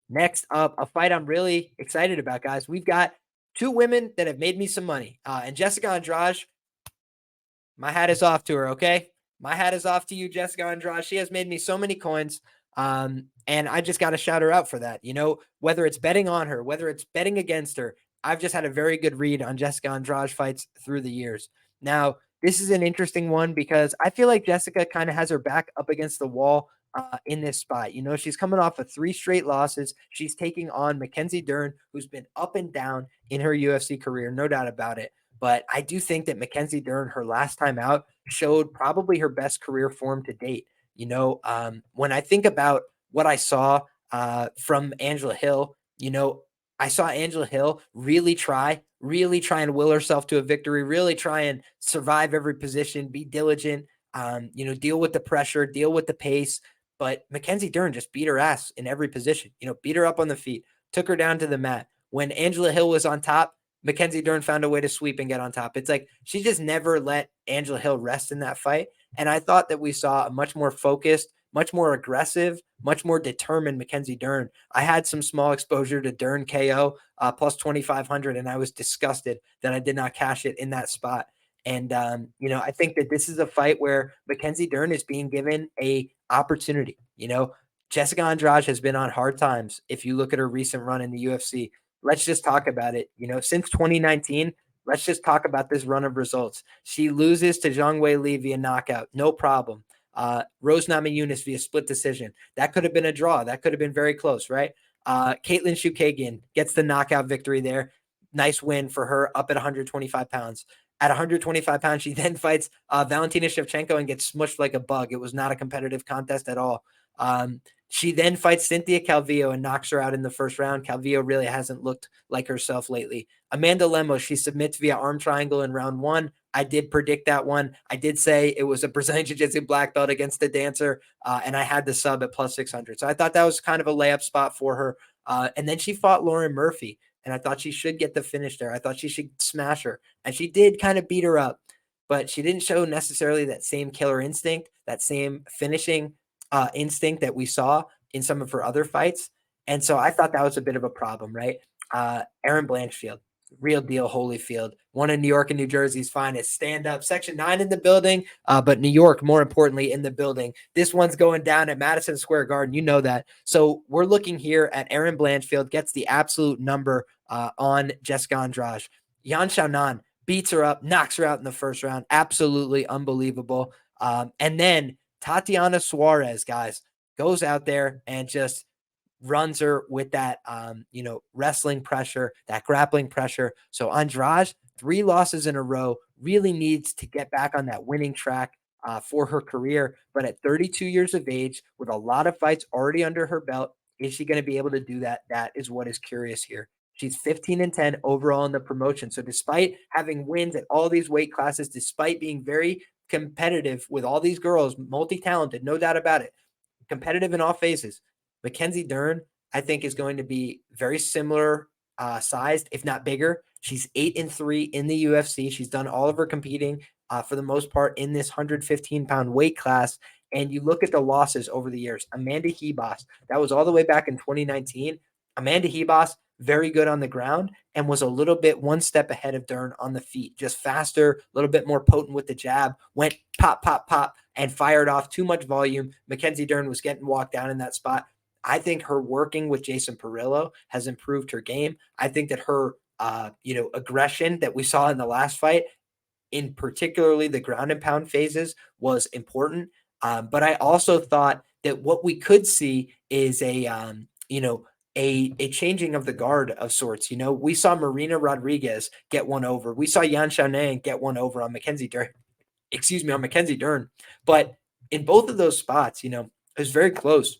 Next up, a fight I'm really excited about, guys. We've got two women that have made me some money. And Jessica Andrade, my hat is off to her, okay? My hat is off to you, Jessica Andrade. She has made me so many coins. And I just got to shout her out for that. You know, whether it's betting on her, whether it's betting against her, I've just had a very good read on Jessica Andrade fights through the years. Now, this is an interesting one because I feel like Jessica kind of has her back up against the wall in this spot. You know, she's coming off of 3 straight losses. She's taking on MacKenzie Dern, who's been up and down in her UFC career, no doubt about it. But I do think that MacKenzie Dern, her last time out, showed probably her best career form to date. You know, when I think about what I saw from Angela Hill, you know, I saw Angela Hill really try and will herself to a victory, really try and survive every position, be diligent, you know, deal with the pressure, deal with the pace. But MacKenzie Dern just beat her ass in every position, you know, beat her up on the feet, took her down to the mat. When Angela Hill was on top, MacKenzie Dern found a way to sweep and get on top. It's like she just never let Angela Hill rest in that fight. And I thought that we saw a much more focused, much more aggressive, much more determined MacKenzie Dern. I had some small exposure to Dern KO plus 2,500, and I was disgusted that I did not cash it in that spot. And you know, I think that this is a fight where MacKenzie Dern is being given a opportunity. You know, Jessica Andrade has been on hard times. If you look at her recent run in the UFC, let's just talk about it. You know, since 2019, let's just talk about this run of results. She loses to Zhang Wei Li via knockout, no problem. Rose Namajunas via split decision. That could have been a draw. That could have been very close, right? Caitlin Shukagian gets the knockout victory there. Nice win for her up at 125 pounds. At 125 pounds, she then fights Valentina Shevchenko and gets smushed like a bug. It was not a competitive contest at all. She then fights Cynthia Calvillo and knocks her out in the first round. Calvillo really hasn't looked like herself lately. Amanda Lemos, she submits via arm triangle in round 1. I did predict that one. I did say it was a Brazilian Jiu-Jitsu black belt against the dancer, and I had the sub at plus 600. So I thought that was kind of a layup spot for her. And then she fought Lauren Murphy, and I thought she should get the finish there. I thought she should smash her, and she did kind of beat her up, but she didn't show necessarily that same killer instinct, that same finishing instinct that we saw in some of her other fights. And so I thought that was a bit of a problem, right? Erin Blanchfield, real deal Holyfield, one of New York and New Jersey's finest. Stand up, Section 9 in the building, but New York, more importantly, in the building. This one's going down at Madison Square Garden. You know that. So we're looking here at Erin Blanchfield, gets the absolute number on Jessica Andrade. Yan Xiaonan beats her up, knocks her out in the first round. Absolutely unbelievable. And then Tatiana Suarez, guys, goes out there and just runs her with that, you know, wrestling pressure, that grappling pressure. So Andrade, 3 losses in a row, really needs to get back on that winning track for her career. But at 32 years of age, with a lot of fights already under her belt, is she going to be able to do that? That is what is curious here. She's 15-10 overall in the promotion. So despite having wins at all these weight classes, despite being very competitive with all these girls, multi-talented, no doubt about it, competitive in all phases, MacKenzie Dern, I think, is going to be very similar sized, if not bigger. She's 8-3 in the UFC. She's done all of her competing for the most part in this 115-pound weight class. And you look at the losses over the years. Amanda Hebos, that was all the way back in 2019. Amanda Hebos, very good on the ground and was a little bit one step ahead of Dern on the feet, just faster, a little bit more potent with the jab, went pop, pop, pop, and fired off too much volume. MacKenzie Dern was getting walked down in that spot. I think her working with Jason Perillo has improved her game. I think that her, you know, aggression that we saw in the last fight, in particularly the ground and pound phases, was important. But I also thought that what we could see is a, you know, a changing of the guard of sorts. You know, we saw Marina Rodriguez get one over. We saw Yan Xiaonan get one over on MacKenzie Dern. Excuse me, on MacKenzie Dern. But in both of those spots, you know, it was very close.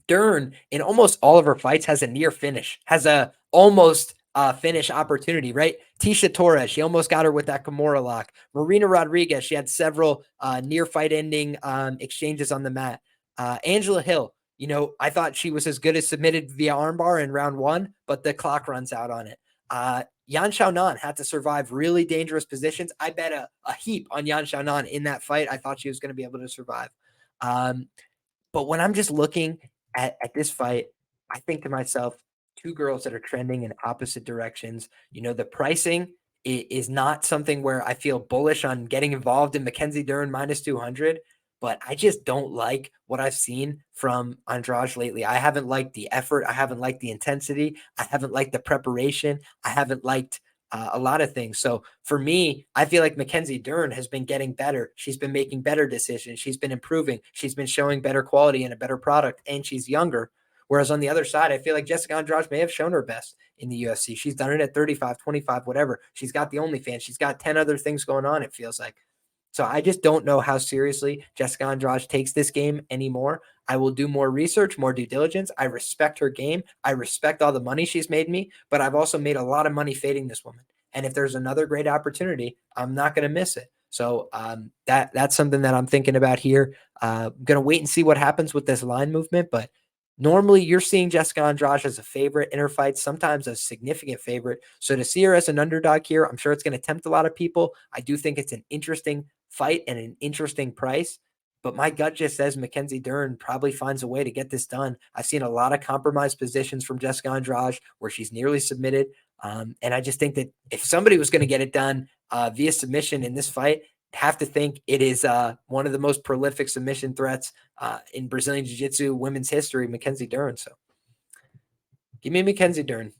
Dern, in almost all of her fights, has a near finish, has a almost finish opportunity, right? Tisha Torres, she almost got her with that Kimura lock. Marina Rodriguez, she had several near fight ending exchanges on the mat. Angela Hill, you know, I thought she was as good as submitted via armbar in round 1, but the clock runs out on it. Yan Xiaonan had to survive really dangerous positions. I bet a heap on Yan Xiaonan in that fight. I thought she was going to be able to survive. But when I'm just looking at this fight, I think to myself, two girls that are trending in opposite directions. The pricing is not something where I feel bullish on getting involved in MacKenzie Dern minus 200, but I just don't like what I've seen from Andrade lately. I haven't liked the effort. I haven't liked the intensity. I haven't liked the preparation. I haven't liked a lot of things. So for me, I feel like MacKenzie Dern has been getting better. She's been making better decisions. She's been improving. She's been showing better quality and a better product, and she's younger. Whereas on the other side, I feel like Jessica Andrade may have shown her best in the UFC. She's done it at 35, 25, whatever. She's got the OnlyFans. She's got 10 other things going on, it feels like. So I just don't know how seriously Jessica Andrade takes this game anymore. I will do more research, more due diligence. I respect her game. I respect all the money she's made me, but I've also made a lot of money fading this woman. And if there's another great opportunity, I'm not going to miss it. So that's something that I'm thinking about here. I'm going to wait and see what happens with this line movement, but normally you're seeing Jessica Andrade as a favorite in her fights, sometimes a significant favorite. So to see her as an underdog here, I'm sure it's going to tempt a lot of people. I do think it's an interesting fight and an interesting price, but my gut just says MacKenzie Dern probably finds a way to get this done. I've seen a lot of compromised positions from Jessica Andrade where she's nearly submitted. And I just think that if somebody was going to get it done via submission in this fight, have to think it is one of the most prolific submission threats in Brazilian Jiu-Jitsu women's history, MacKenzie Dern. So give me MacKenzie Dern.